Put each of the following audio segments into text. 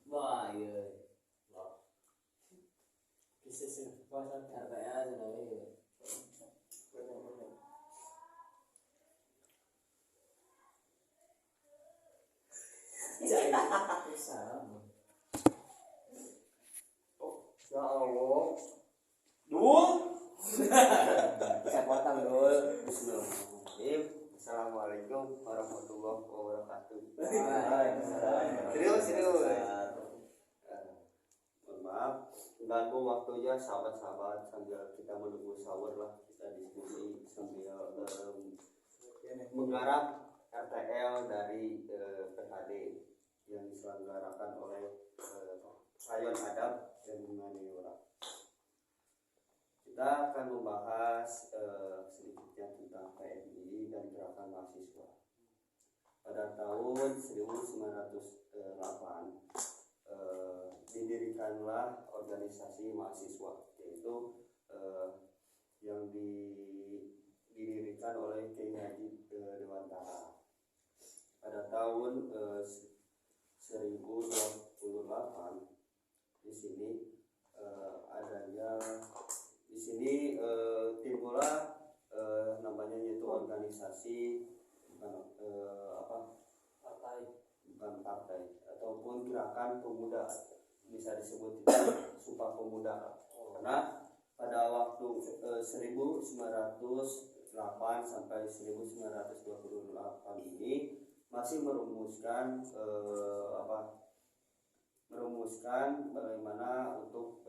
Wah, iya. Bisa pasar RTA jenenge. Ya Allah. Dul. Bisa potong dul. Bismillahirrahmanirrahim. Assalamualaikum warahmatullahi wabarakatuh. Serius. Mohon maaf, mengganggu waktunya sahabat-sahabat sambil kita menunggu sahur lah, kita diskusi sambil menggarap RTL dari PKD yang diselenggarakan oleh Rayon Adab dan Humaniora. Kita akan membahas sedikitnya tentang PMI dan gerakan mahasiswa. Pada tahun 1908 didirikanlah organisasi mahasiswa, yaitu yang didirikan oleh Kiai Haji Dewantara. Pada tahun 1028 di sini timbullah namanya yaitu organisasi bukan partai ataupun gerakan pemuda, bisa disebut Sumpah Pemuda, karena pada waktu 1908 sampai 1928 ini masih merumuskan bagaimana untuk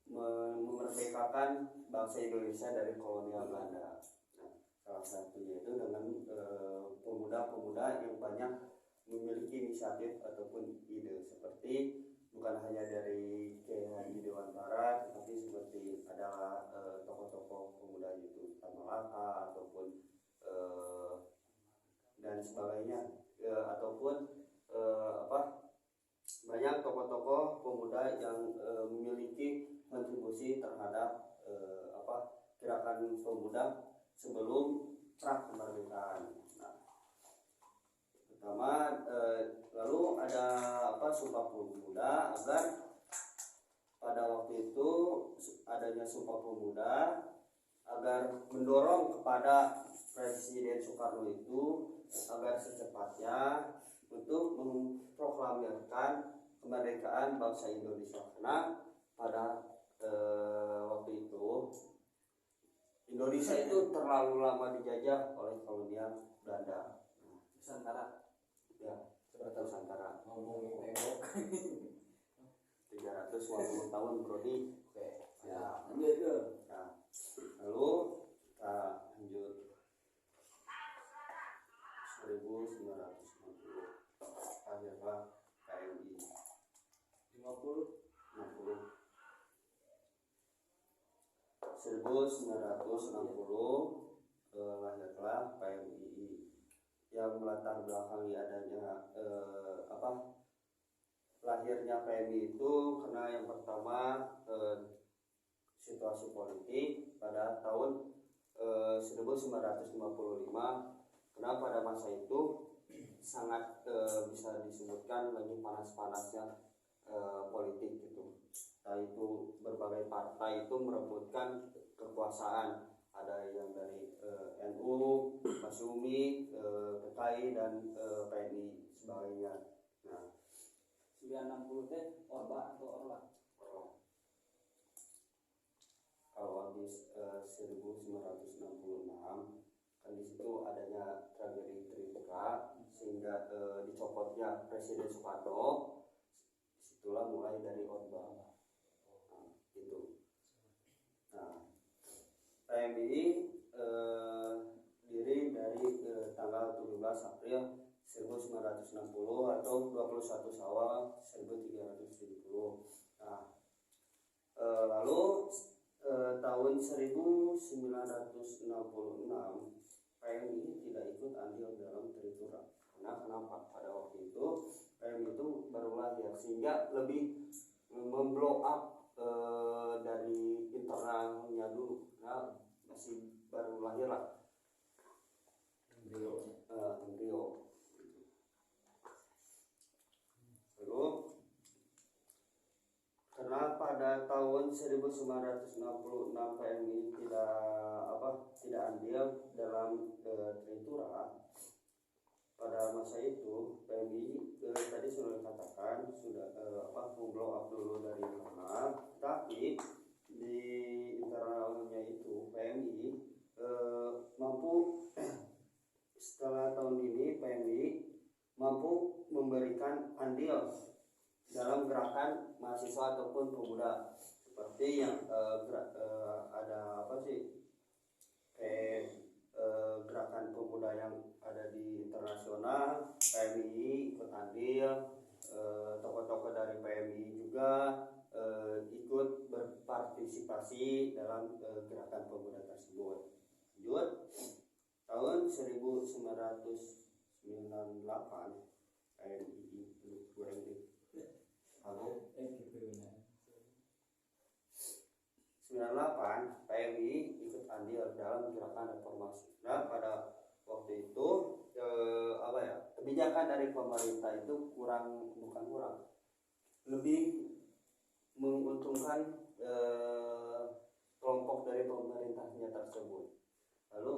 memerdekakan bangsa Indonesia dari kolonial Belanda. Nah, salah satunya itu dengan pemuda-pemuda yang banyak memiliki inisiatif ataupun ide, seperti bukan hanya dari Kiai Haji Dewantara, tetapi seperti ada tokoh-tokoh pemuda yaitu Tamalaka ataupun dan sebagainya, ataupun banyak tokoh-tokoh pemuda yang memiliki kontribusi terhadap gerakan pemuda sebelum pra kemerdekaan. Nah, pertama lalu ada Sumpah Pemuda, agar pada waktu itu adanya Sumpah Pemuda agar mendorong kepada Presiden Soekarno itu agar secepatnya untuk memproklamirkan kemerdekaan bangsa Indonesia, karena pada waktu itu Indonesia itu terlalu lama dijajah oleh kolonial Belanda. Nusantara. Ya, seperti Nusantara. Ngomongin tembok. 350 tahun Brodi. Oke. Ya, lanjut. Nah, lalu kita lanjut 1960 akhirnya KMI 1960 lahirlah PMI yang melatar belakangi adanya lahirnya PMI itu karena yang pertama situasi politik pada tahun 1955, karena pada masa itu sangat bisa disebutkan lagi panas-panasnya politik gitu. Nah, itu berbagai partai itu merebutkan kekuasaan, ada yang dari NU, Masyumi, PKI dan PNI sebagainya. Nah, 960 teh Orba atau Orla? Kalau habis 1966 kan di situ adanya tragedi Tripura sehingga dicopotnya Presiden Soekarno. Disitulah mulai dari Orba. Nah, gitu. Nah, PMI diri dari tanggal 17 April 1960 atau 21 Syawal 1370. Nah, lalu tahun 1966 PMI tidak ikut andil dalam Tripura. Karena kenapa? Pada waktu itu PMI itu baru lahir, sehingga lebih memblow up dari internalnya dulu. Nah, masih baru lahir lah, embrio. embrio. Lalu karena pada tahun 1966 PMI tidak andil dalam Tritura. Pada masa itu PMI tadi sudah dikatakan sudah blow up dulu dari internal, tapi di internalnya itu PMI mampu setelah tahun ini PMI mampu memberikan andil dalam gerakan mahasiswa ataupun pemuda, seperti yang ada gerakan pemuda yang ada di internasional, PMI ikut andil, tokoh-tokoh dari PMI juga ikut berpartisipasi dalam gerakan pemuda tersebut. Lanjut, tahun 1998 PMI kurang di 98 PMI ikut andil dalam gerakan reformasi. Nah, pada waktu itu kebijakan dari pemerintah itu lebih menguntungkan kelompok dari pemerintahnya tersebut. Lalu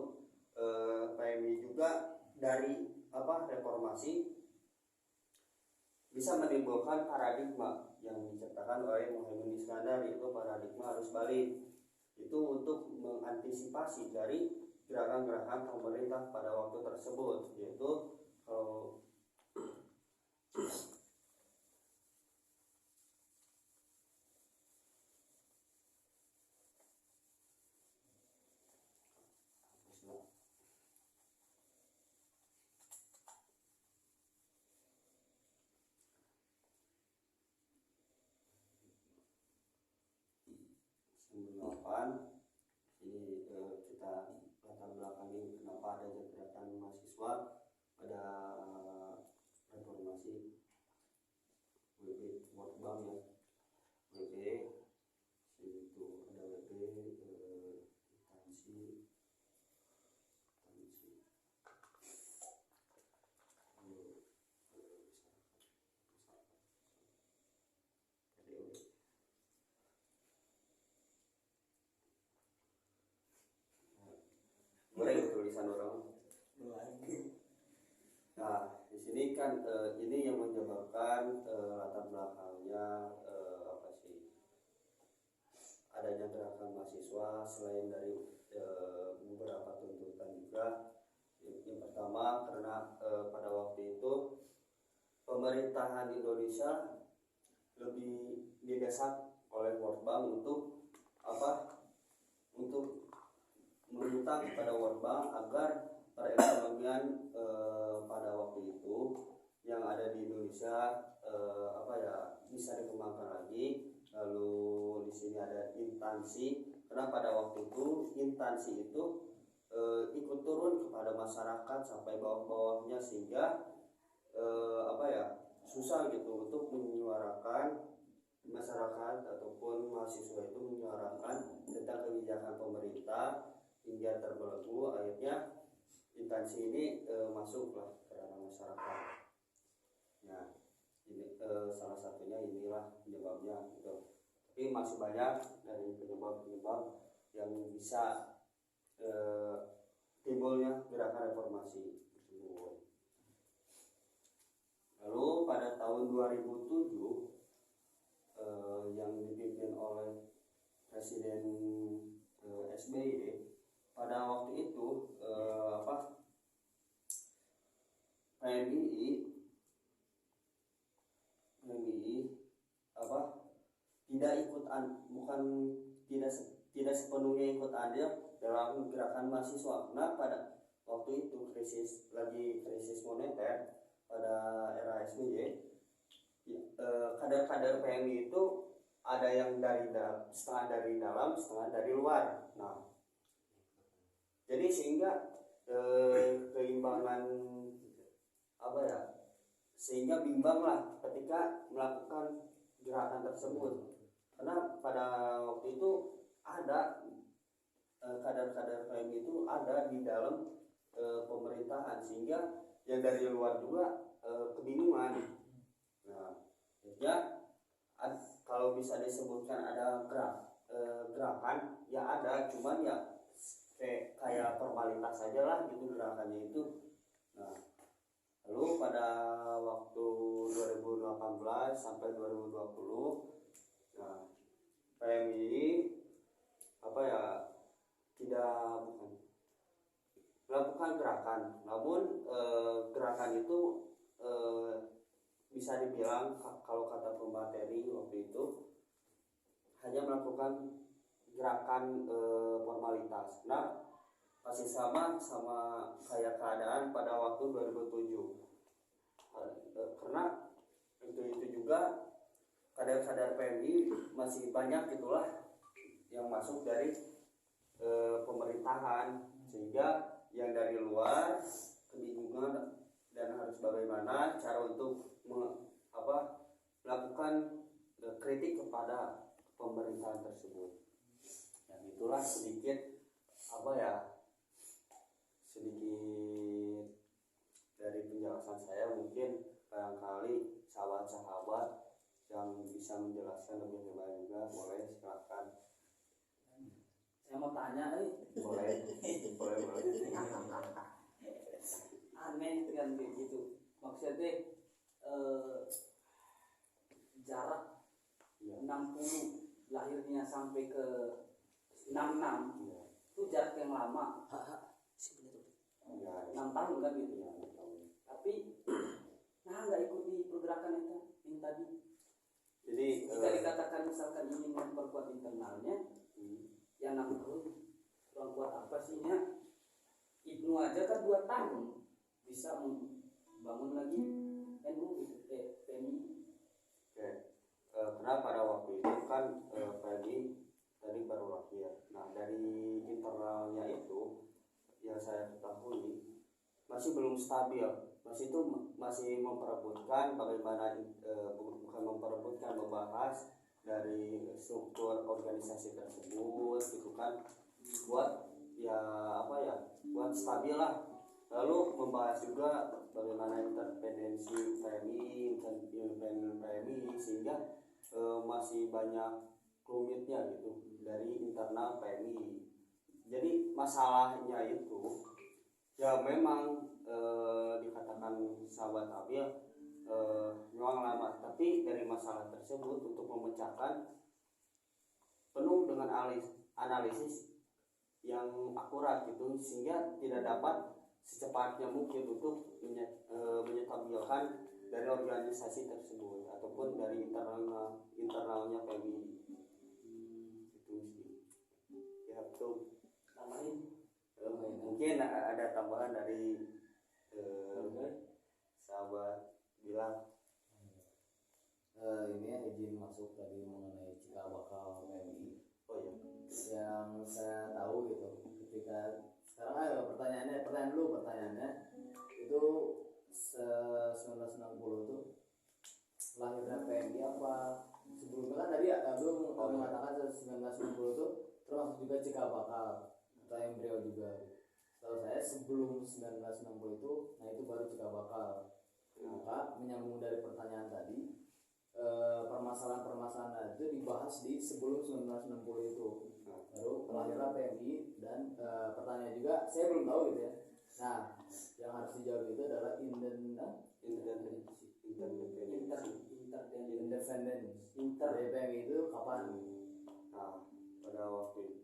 PMI juga dari reformasi bisa menimbulkan paradigma yang diciptakan oleh Muhammad Iskandar, yaitu paradigma arus balik. Itu untuk mengantisipasi dari gerakan-gerakan pemerintah pada waktu tersebut, yaitu ini kita latar belakangi kenapa ada gerakan mahasiswa pada reformasi WB World Bank ya, WB itu ada WB instansi tulisan orang. Nah, di sini kan ini yang menyebabkan latar belakangnya adanya gerakan mahasiswa selain dari beberapa tuntutan juga. Yang pertama karena pada waktu itu pemerintahan Indonesia lebih didesak oleh World Bank untuk meminta kepada World Bank agar perekonomian pada waktu itu yang ada di Indonesia bisa dikembangkan lagi. Lalu di sini ada instansi, karena pada waktu itu instansi itu ikut turun kepada masyarakat sampai bawah-bawahnya, sehingga susah gitu untuk menyuarakan masyarakat ataupun mahasiswa itu menyuarakan tentang kebijakan pemerintah hingga terbelenggu. Akhirnya instansi ini masuklah ke ranah masyarakat. Nah, ini salah satunya inilah penyebabnya gitu. Tapi masih banyak dari penyebab-penyebab yang bisa timbulnya gerakan reformasi tersebut. Lalu pada tahun 2007 yang dipimpin oleh Presiden SBY, pada waktu itu PMI tidak sepenuhnya ikut andil dalam gerakan mahasiswa. Nah, pada waktu itu krisis moneter pada era SBY, kader-kader PMI itu ada yang setengah dari dalam, setengah dari luar. Nah, jadi sehingga keimbangan sehingga bimbang lah ketika melakukan gerakan tersebut, karena pada waktu itu ada kader kader-kader PMI itu ada di dalam pemerintahan, sehingga yang dari luar juga kebingungan. Nah, ya kalau bisa disebutkan ada gerakan, ya ada, cuman ya kayak formalitas saja lah gitu gerakannya itu. Nah, lalu pada waktu 2018 sampai 2020, nah PMI tidak melakukan gerakan, namun gerakan itu bisa dibilang kalau kata pemateri waktu itu hanya melakukan gerakan formalitas. Nah, masih sama kayak keadaan pada waktu 2007. Karena itu juga kader-kader PMI masih banyak gitulah yang masuk dari pemerintahan, sehingga yang dari luar kebingungan dan harus bagaimana cara untuk melakukan kritik kepada pemerintahan tersebut. Dan itulah sedikit sedikit dari penjelasan saya. Mungkin barangkali sahabat-sahabat yang bisa menjelaskan lebih banyak juga boleh silakan. Saya mau tanya Boleh. aneh kan kayak gitu. Maksudnya jarak 60 lahirnya sampai ke 66 itu jarak yang lama. 6 tahun kan gitu ya. Tapi nggak ikuti pergerakan itu yang tadi. Jadi jika dikatakan misalkan ingin memperkuat internalnya, yang 6 tahun kurang kuat apa sih ya? Ibnu aja kan 2 tahun bisa membangun lagi NU gitu, PMI. Oke. Karena pada waktu itu kan PMI tadi baru lahir. Nah, dari internalnya itu yang saya ketahui masih belum stabil. Masih memperebutkan bagaimana bukan memperebutkan, membahas dari struktur organisasi tersebut gitu kan, buat stabil lah. Lalu membahas juga bagaimana intervensi PMI, sehingga masih banyak rumitnya gitu dari internal PMI. Jadi masalahnya itu ya memang dikatakan sahabat Abil memang lama, tapi dari masalah tersebut untuk memecahkan penuh dengan analisis yang akurat gitu, sehingga tidak dapat secepatnya mungkin untuk menyetabilkan dari organisasi tersebut ataupun dari internalnya PMI. Itu sih ya, betul. Tambahin Mungkin ada tambahan dari sahabat bilang. Ini ya izin masuk tadi mengenai cikal bakal PMI. Oh ya. Yang saya tahu gitu, ketika sekarang pertanyaannya itu 1960 tuh lahirnya PMI apa sebelumnya? Kan tadi Abdul mengatakan 1960 tuh termasuk juga cikal bakal atau embrio juga. Kalau saya sebelum 1960 itu, nah itu baru cikal bakal. Maka menyambung dari pertanyaan tadi, permasalahan itu dibahas di sebelum 1960 itu. Baru lahirlah PMI dan pertanyaan juga saya belum tahu gitu ya. Nah, yang harus dijawab itu adalah independen dari PMI itu kapan? Nah, pada waktu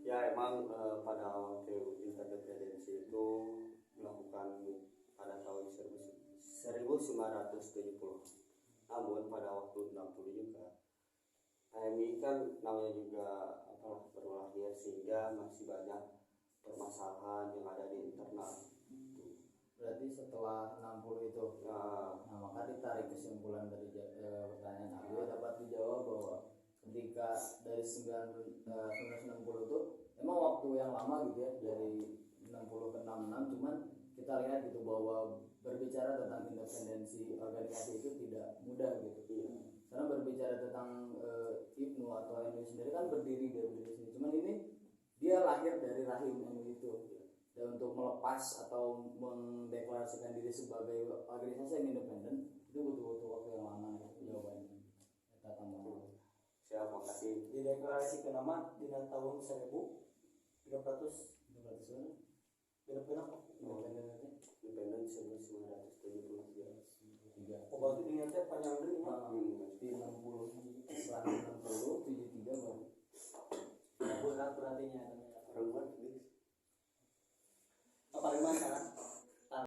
ya emang pada waktu independensi itu melakukan pada tahun 1970. Namun pada waktu 60 juga PMI kan namanya juga baru lahir, sehingga masih banyak permasalahan yang ada di internal. Berarti setelah 60 itu. Nah, maka ditarik kesimpulan dari pertanyaan aku dapat dijawab bahwa ketika dari 1960 itu memang waktu yang lama gitu ya, dari 60 ke 66, cuman kita lihat gitu bahwa berbicara tentang independensi organisasi itu tidak mudah gitu. Karena bicara tentang Ibnu atau MUI sendiri kan berdiri dari diri sendiri. Cuman ini dia lahir dari rahim MUI itu. Dan untuk melepas atau mendeklarasikan diri sebagai organisasi yang independen itu butuh waktu yang lama jawabannya. Kita tambah. Siap, makasih. Dideklarasikan nama di tahun 1300 berapa? Independen 1973. Oh, berarti ini teh panjang deui nya. Di 60 setelah 60 73 baru. Berat berarti nya. Perempuan, please. Apa lima sekarang?